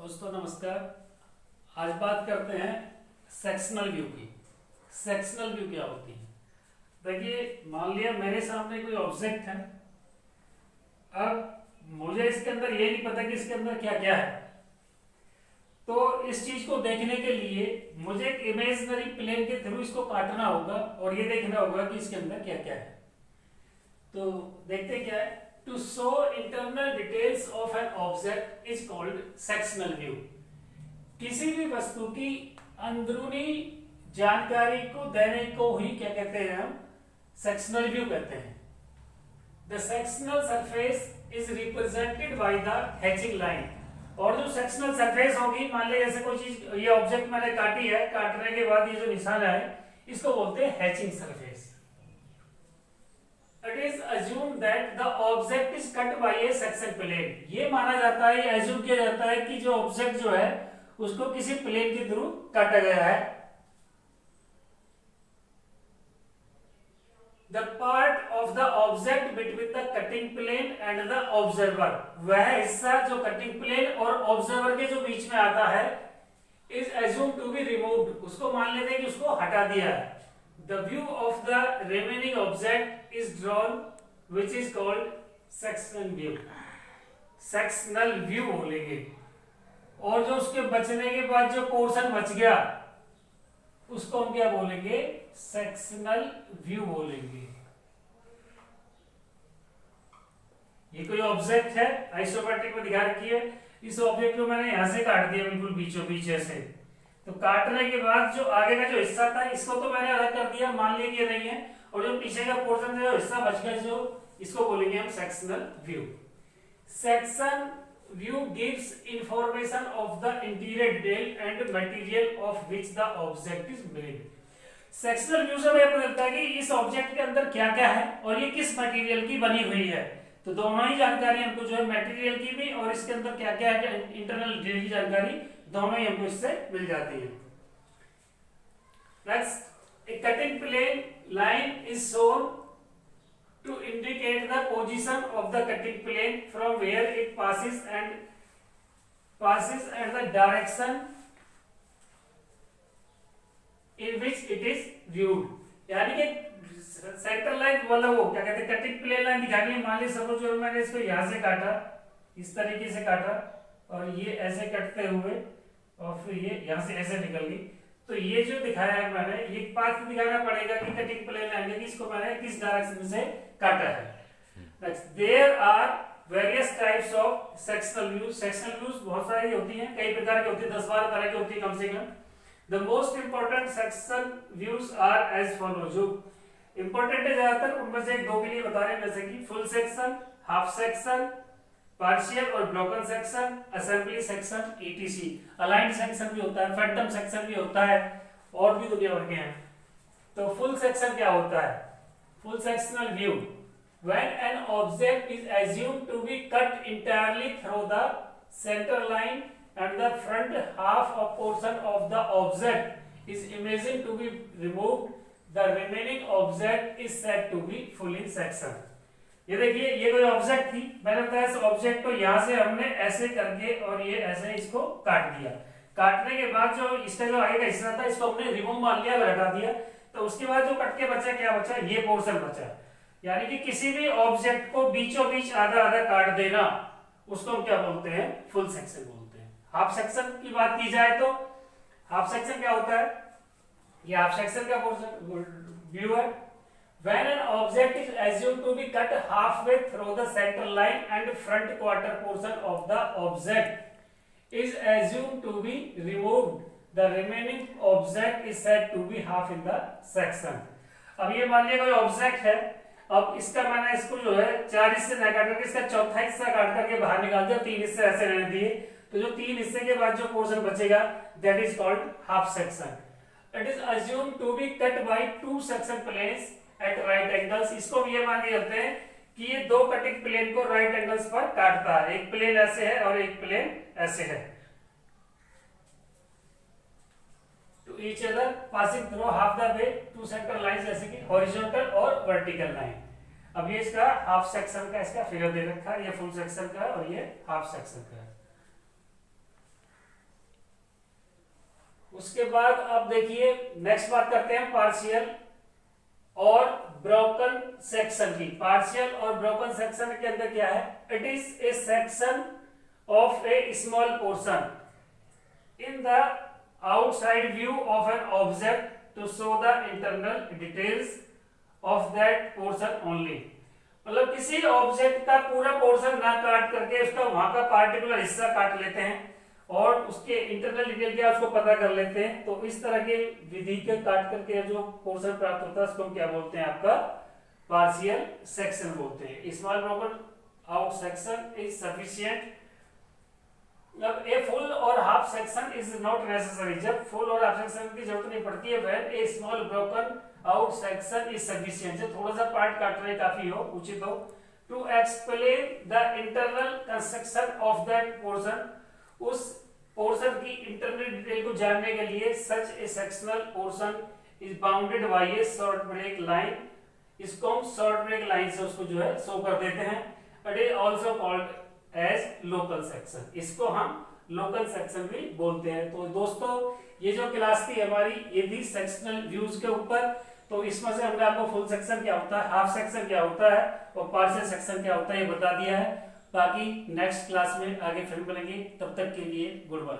दोस्तों नमस्कार। आज बात करते हैं सेक्शनल व्यू की। सेक्शनल व्यू क्या होती है? देखिए, मान लिया मेरे सामने कोई ऑब्जेक्ट है। अब मुझे इसके अंदर ये नहीं पता कि इसके अंदर क्या क्या है, तो इस चीज को देखने के लिए मुझे एक इमेजिनरी प्लेन के थ्रू इसको काटना होगा और ये देखना होगा कि इसके अंदर क्या क्या है। तो देखते क्या है, to show internal details of an object is called sectional view. किसी भी वस्तु की अंदरूनी जानकारी को देने को ही क्या कहते हैं हम? सेक्शनल व्यू कहते हैं। The sectional surface is represented by the hatching line. और जो सेक्शनल सरफेस होगी, मान लीजिए जैसे कोई चीज, ये ऑब्जेक्ट मैंने काटी है, काटने के बाद ये जो निशान है इसको बोलते हैं hatching surface. It is assumed that the object is cut by a section plane। ये माना जाता है, ये assume किया जाता है कि जो ऑब्जेक्ट जो है उसको किसी प्लेन के थ्रू काटा गया है। The part of the object between the cutting plane and the observer, वह हिस्सा जो कटिंग प्लेन और ऑब्जर्वर के जो बीच में आता है, is assumed to be removed। उसको मान लेते हैं कि उसको हटा दिया है। The view of the remaining object is drawn, which is called sectional view। sectional view बोलेंगे। और जो उसके बचने के बाद जो पोर्शन बच गया उसको हम क्या बोलेंगे? सेक्शनल व्यू बोलेंगे। ये कोई ऑब्जेक्ट है, आइसोमेट्रिक में दिखा रखी है। इस ऑब्जेक्ट को मैंने यहां से काट दिया, बिल्कुल बीचों बीच ऐसे। तो काटने के बाद जो आगे का जो हिस्सा था इसको तो मैंने अलग कर दिया, मान लिया कि ये नहीं है, और जो पीछे का पोर्शन जो हिस्सा बच गया जो, इसको बोलेंगे हम sectional view. Section view gives information of the interior detail and material of which the object is made. Sectional view से हमें पता चलता है कि इस ऑब्जेक्ट के अंदर क्या क्या है और ये किस मटेरियल की बनी हुई है। तो दोनों ही जानकारी हमको जो है मटेरियल की भी और इसके अंदर क्या क्या है इंटरनल डिटेल की जानकारी, दोनों ही हमको इससे मिल जाती है। Next, a cutting plane line is shown to indicate the position of the cutting plane from where it passes and the direction in which it is viewed। यानी कि सेंटर लाइन वाला वो क्या कहते हैं, कटिंग प्लेन लाइन दिखानी है। मान लीजिए सपोज मैंने इसको यहाँ से काटा, इस तरीके से काटा और ये ऐसे कटते हुए और फिर ये यहाँ से ऐसे निकल गई। तो ये जो दिखाया है मैंने, ये पाथ दिखाना पड़ेगा कि कटिंग प्लेन लाइन है, इसको मैंने किस डायरेक्शन से काटा है। Next, there are various types of sectional views. Sectional views बहुत सारी होती हैं, कई प्रकार की होती है, 10-12 तरह की होती है कम से कम। The most important sectional views are as follow. जो इंपॉर्टेंट है ज्यादातर, उनमें से 1-2 के लिए बता रहे हैं, जैसे कि full section, half section, partial और broken section, assembly section, ETC. Aligned section भी होता है, फैंटम सेक्शन भी होता है, और भी दुनिया भर के हैं। तो फुल सेक्शन क्या होता है? Full sectional view, when an object is assumed to be cut entirely through the center line and the front half of portion of the object is imagined to be removed, the remaining object is said to be full in section। ये देखिए, ये कोई object थी, मैंने बताया इस object को यहाँ से हमने ऐसे करके और ये ऐसे इसको काट दिया। काटने के बाद जो इसका जो आगे का हिस्सा था इसको हमने रिमूव मान लिया, हटा दिया। तो उसके बाद जो कट के बचा, क्या बचा? ये पोर्शन बचा। यानी कि किसी भी ऑब्जेक्ट को बीचों बीच आधा आधा काट देना, उसको हम क्या बोलते हैं? फुल सेक्शन बोलते हैं। हाफ सेक्शन की बात की जाए तो हाफ सेक्शन क्या होता है? ये हाफ सेक्शन का पोर्शन व्यू है। When an object is assumed to be cut halfway through the center line and front quarter portion of the object is assumed to be removed, the remaining object is said to be half in the section। अब ये मान लिया कोई object है, अब इसका मैंने इसको जो है 4 हिस्से न काट करके इसका चौथा हिस्सा काट करके बाहर निकाल दिया, 3 हिस्से ऐसे रहने दिए। तो जो 3 हिस्से के बाद जो पोर्शन बचेगा that is called half section. It is assumed to be cut by 2 section planes at right angles। इसको ये मान के चलते हैं कि ये 2 कटिंग प्लेन को राइट एंगल्स पर काटता है। एक प्लेन ऐसे है और एक प्लेन ऐसे है। To each other passing through half the way 2 centre lines, जैसे कि हॉरिजॉन्टल और वर्टिकल लाइन। अब ये इसका हाफ सेक्शन का इसका फिगर दे रखा है, ये फुल सेक्शन का है और ये हाफ सेक्शन का है। उसके बाद आप देखिए नेक्स्ट बात करते हैं पार्शियल और ब्रोकन सेक्शन की। पार्शियल और ब्रोकन सेक्शन के अंदर क्या है, it is a section of a small portion in the outside view of an object to show the internal details of that portion only. मतलब किसी ऑब्जेक्ट का पूरा पोर्शन ना काट करके उसका वहां का पार्टिकुलर हिस्सा काट लेते हैं और उसके इंटरनल डिटेल क्या उसको पता कर लेते हैं। तो इस तरह के विधि के काट करके जो पोर्शन प्राप्त होता है उसको हम क्या बोलते हैं, आपका पार्शियल सेक्शन बोलते हैं। Small broken out section is sufficient. अब ए फुल और half section is not necessary. जब फुल और हाफ सेक्शन की जरूरत नहीं पड़ती है, when A small broken out section is sufficient. जब थोड़ा सा पार्ट काट रहे काफी हो, उचित हो। To explain the internal construction of that portion, उस पोर्शन की इंटरनल डिटेल को जानने के लिए such a sectional portion is bounded by a short break line. इसको हम शॉर्ट ब्रेक लाइन से उसको जो है शो कर देते हैं। It is also called as local section. इसको हम लोकल सेक्शन भी बोलते हैं। तो दोस्तों ये जो क्लास थी हमारी, ये थी सेक्शनल व्यूज के ऊपर। तो इसमें से हमने आपको फुल सेक्शन क्या होता है, हाफ सेक्शन क्या होता है और पार्शियल सेक्शन क्या होता है ये बता दिया है। बाकी नेक्स्ट क्लास में आगे फिर मिलेंगे, तब तक के लिए गुड बाय।